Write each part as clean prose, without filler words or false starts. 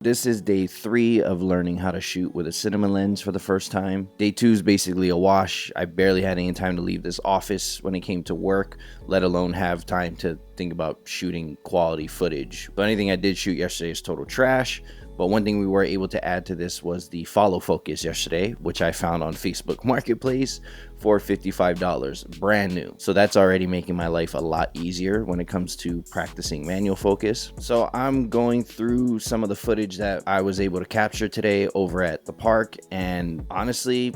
This is day 3 of learning how to shoot with a cinema lens for the first time. Day 2 is basically a wash. I barely had any time to leave this office when it came to work, let alone have time to think about shooting quality footage. The only thing I did shoot yesterday is total trash. But one thing we were able to add to this was the follow focus yesterday, which I found on Facebook Marketplace for $55, brand new. So that's already making my life a lot easier when it comes to practicing manual focus. So I'm going through some of the footage that I was able to capture today over at the park, and honestly,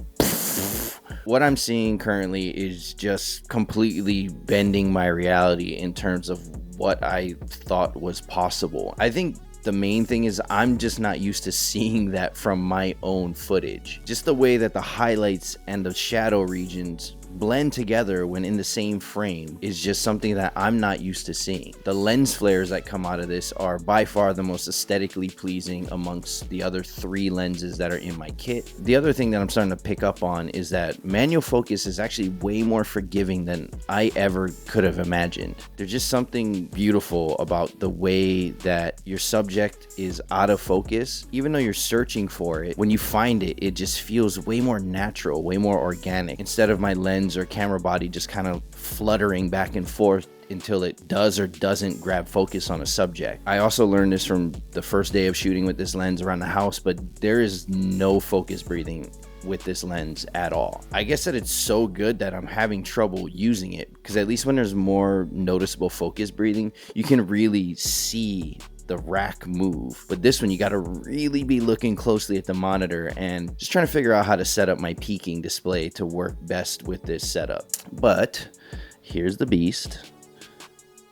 what I'm seeing currently is just completely bending my reality in terms of what I thought was possible. I think the main thing is I'm just not used to seeing that from my own footage. Just the way that the highlights and the shadow regions blend together when in the same frame is just something that I'm not used to seeing. The lens flares that come out of this are by far the most aesthetically pleasing amongst the other 3 lenses that are in my kit. The other thing that I'm starting to pick up on is that manual focus is actually way more forgiving than I ever could have imagined. There's just something beautiful about the way that your subject is out of focus. Even though you're searching for it, when you find it, it just feels way more natural, way more organic, instead of my lens or camera body just kind of fluttering back and forth until it does or doesn't grab focus on a subject. I also learned this from the first day of shooting with this lens around the house, but there is no focus breathing with this lens at all. I guess that it's so good that I'm having trouble using it, because at least when there's more noticeable focus breathing, you can really see the rack move. But this one, you got to really be looking closely at the monitor and just trying to figure out how to set up my peaking display to work best with this setup. But here's the beast.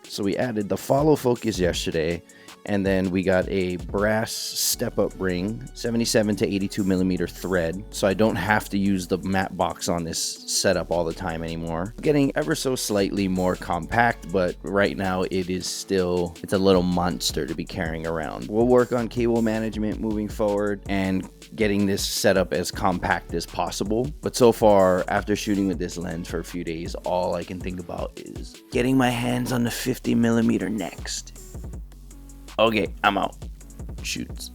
So we added the follow focus yesterday, and then we got a brass step-up ring, 77 to 82 millimeter thread, so I don't have to use the matte box on this setup all the time anymore. Getting ever so slightly more compact, but right now it's a little monster to be carrying around. We'll work on cable management moving forward and getting this setup as compact as possible. But so far, after shooting with this lens for a few days, all I can think about is getting my hands on the 50 millimeter next. Okay, I'm out. Shoots.